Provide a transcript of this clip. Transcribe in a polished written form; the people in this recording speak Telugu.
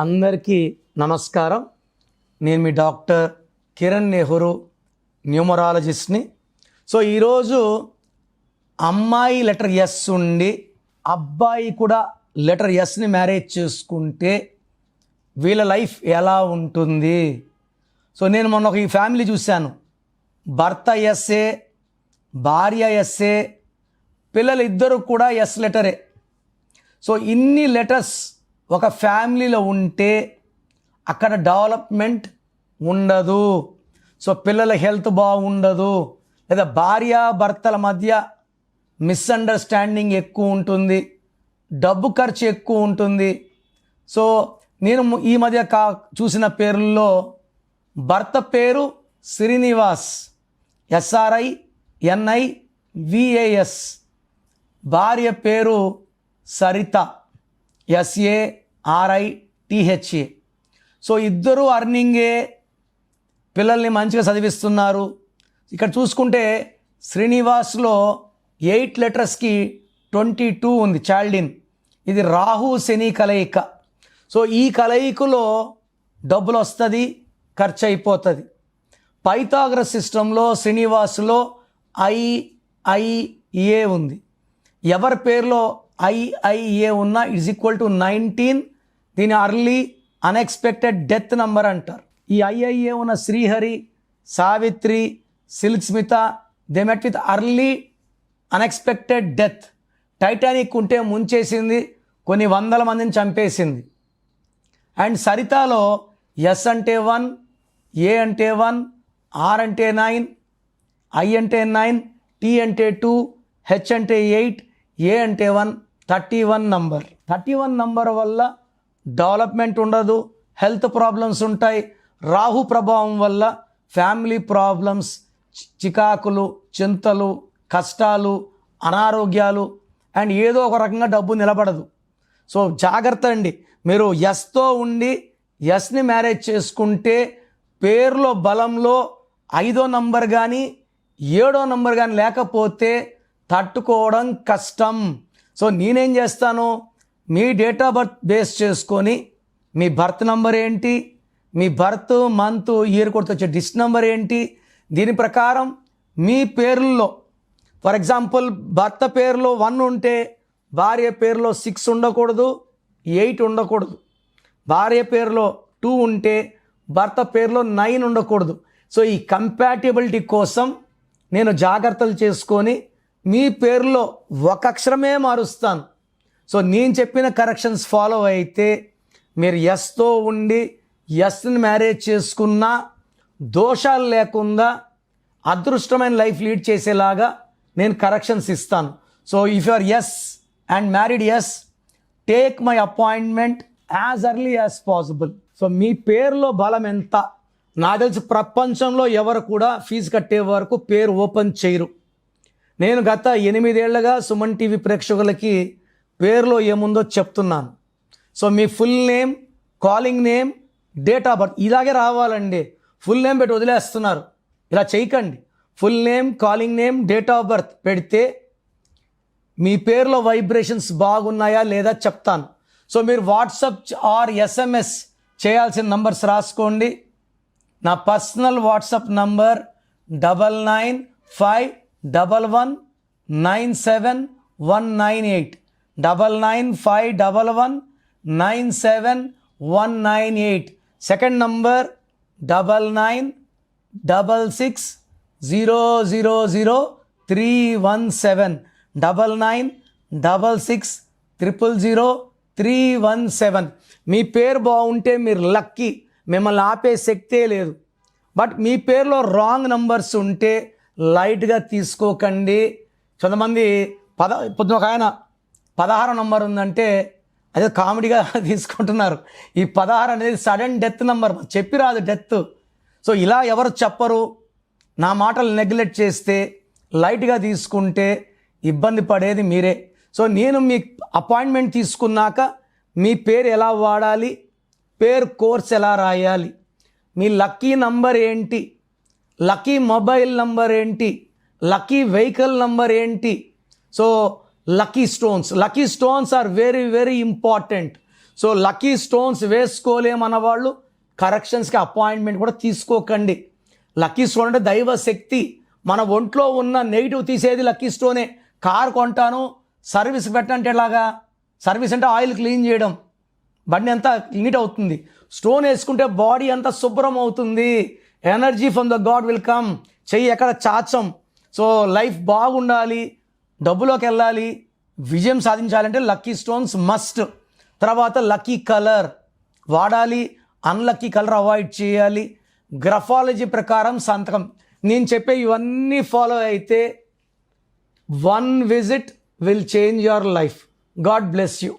అందరికీ నమస్కారం. నేను మీ డాక్టర్ కిరణ్ నెహ్రూ, న్యూమరాలజిస్ట్ని. సో ఈరోజు అమ్మాయి లెటర్ ఎస్ ఉండి అబ్బాయి కూడా లెటర్ ఎస్ని మ్యారేజ్ చేసుకుంటే వీళ్ళ లైఫ్ ఎలా ఉంటుంది? సో నేను మొన్న ఒక ఈ ఫ్యామిలీ చూశాను. భర్త ఎస్ఏ, భార్య ఎస్ఏ, పిల్లలు ఇద్దరు కూడా ఎస్ లెటరే. సో ఇన్ని లెటర్స్ ఒక ఫ్యామిలీలో ఉంటే అక్కడ డెవలప్మెంట్ ఉండదు. సో పిల్లల హెల్త్ బాగుండదు, లేదా భార్య భర్తల మధ్య మిస్అండర్స్టాండింగ్ ఎక్కువ ఉంటుంది, డబ్బు ఖర్చు ఎక్కువ ఉంటుంది. సో నేను ఈ మధ్య చూసిన పేర్లలో భర్త పేరు శ్రీనివాస్, SRINIVAS, భార్య పేరు సరిత, SARITHA. సో ఇద్దరు అర్నింగే, పిల్లల్ని మంచిగా చదివిస్తున్నారు. ఇక్కడ చూసుకుంటే శ్రీనివాస్లో 8 లెటర్స్కి 22 ఉంది, చైల్డ్ ఇన్. ఇది రాహు శని కలయిక. సో ఈ కలయికలో డబ్బులు వస్తుంది, ఖర్చు అయిపోతుంది. పైథాగరస్ సిస్టంలో శ్రీనివాస్లో IIA ఉంది. ఎవరి పేరులో IIA ఉన్నా ఇట్స్ ఈక్వల్ టు 19. దీని అర్లీ అన్ఎక్స్పెక్టెడ్ డెత్ నంబర్ అంటారు. ఈ IIA ఉన్న Srihari, Savitri, Silk Smitha, they met with early unexpected death. Titanic ఉంటే ముంచేసింది, కొన్ని వందల మందిని చంపేసింది. అండ్ సరితాలో ఎస్ అంటే 1, A అంటే 1, R అంటే 9, I అంటే 9, T అంటే 2, H అంటే 8, A అంటే 1, 31 నంబర్. 31 నంబర్ వల్ల డెవలప్మెంట్ ఉండదు, హెల్త్ ప్రాబ్లమ్స్ ఉంటాయి. రాహు ప్రభావం వల్ల ఫ్యామిలీ ప్రాబ్లమ్స్, చికాకులు, చింతలు, కష్టాలు, అనారోగ్యాలు, అండ్ ఏదో ఒక రకంగా డబ్బు నిలబడదు. సో జాగ్రత్త అండి. మీరు ఎస్తో ఉండి ఎస్ని మ్యారేజ్ చేసుకుంటే పేరులో బలంలో 5వ నంబర్ కానీ 7వ నంబర్ కానీ లేకపోతే తట్టుకోవడం కష్టం. సో నేనేం చేస్తాను, మీ డేట్ ఆఫ్ బర్త్ బేస్ చేసుకొని మీ బర్త్ నంబర్ ఏంటి, మీ బర్త్ మంత్ ఇయర్ కొడుతొచ్చే డిస్ట్ నెంబర్ ఏంటి, దీని ప్రకారం మీ పేర్లలో ఫర్ ఎగ్జాంపుల్ భర్త పేరులో 1 ఉంటే భార్య పేరులో 6 ఉండకూడదు, 8 ఉండకూడదు. భార్య పేరులో 2 ఉంటే భర్త పేరులో 9 ఉండకూడదు. సో ఈ కంపాటిబిలిటీ కోసం నేను జాగ్రత్తలు చేసుకొని మీ పేరులో ఒక అక్షరమే మారుస్తాను. సో నేను చెప్పిన కరెక్షన్స్ ఫాలో అయితే మీరు ఎస్తో ఉండి ఎస్ని మ్యారేజ్ చేసుకున్నా దోషాలు లేకుండా అదృష్టమైన లైఫ్ లీడ్ చేసేలాగా నేను కరెక్షన్స్ ఇస్తాను. So if you are S and married S, take my appointment as early as possible. So మీ పేరులో బలం ఎంత? నాకు తెలిసి ప్రపంచంలో ఎవరు కూడా ఫీజు కట్టే వరకు పేరు ఓపెన్ చేయరు. నేను గత 8 ఏళ్లుగా సుమన్ టీవీ ప్రేక్షకులకి పేరులో ఏముందో చెప్తున్నాను. So me full name, calling name, date of birth ఇలాగే రావాలండి. ఫుల్ నేమ్ పెట్టి వదిలేస్తున్నారు, ఇలా చేయకండి. Full name, calling name, date of birth పెడితే మీ పేరులో వైబ్రేషన్స్ బాగున్నాయా లేదా చెప్తాను. సో మీరు వాట్సాప్ ఆర్ SMS చేయాల్సిన నంబర్స్ రాసుకోండి. నా personal WhatsApp number 9951197198, 9951197198. Second number 9966000317, 9966000317. మీ పేరు బాగుంటే మీరు లక్కీ, మిమ్మల్ని ఆపే శక్తే లేదు. బట్ మీ పేరులో రాంగ్ నంబర్స్ ఉంటే లైట్గా తీసుకోకండి. కొంతమంది పొద్దున ఒక ఆయన 16 నంబర్ ఉందంటే అదే కామెడీగా తీసుకుంటున్నారు. ఈ 16 అనేది సడన్ డెత్ నంబర్, చెప్పి రాదు డెత్. సో ఇలా ఎవరు చెప్పరు. నా మాటలు నెగ్లెక్ట్ చేస్తే, లైట్గా తీసుకుంటే ఇబ్బంది పడేది మీరే. సో నేను మీ అపాయింట్మెంట్ తీసుకున్నాక మీ పేరు ఎలా వాడాలి, పేరు కోర్స్ ఎలా రాయాలి, మీ లక్కీ నంబర్ ఏంటి, లక్కీ మొబైల్ నంబర్ ఏంటి, లక్కీ వెహికల్ నంబర్ ఏంటి. So lucky stones are very very important. So lucky stones వేసుకోలేమన్న వాళ్ళు కరెక్షన్స్కి అపాయింట్మెంట్ కూడా తీసుకోకండి. లక్కీ స్టోన్ అంటే దైవ శక్తి, మన ఒంట్లో ఉన్న నెగిటివ్ తీసేది లక్కీ స్టోనే. కార్ కొంటాను సర్వీస్ పెట్టంటే ఎలాగా? సర్వీస్ అంటే ఆయిల్ క్లీన్ చేయడం, బండి అంతా నీట్ అవుతుంది. స్టోన్ వేసుకుంటే బాడీ అంతా శుభ్రం అవుతుంది. Energy from the God will come. చెయ్యి ఎక్కడ చాచం. సో లైఫ్ బాగుండాలి, డబ్బులోకి వెళ్ళాలి, విజయం సాధించాలంటే లక్కీ స్టోన్స్ మస్ట్. తర్వాత లక్కీ కలర్ వాడాలి, అన్లక్కీ కలర్ అవాయిడ్ చేయాలి. గ్రఫాలజీ ప్రకారం సంతకం. నేను చెప్పే ఇవన్నీ ఫాలో అయితే 1 visit will change your life. God bless you.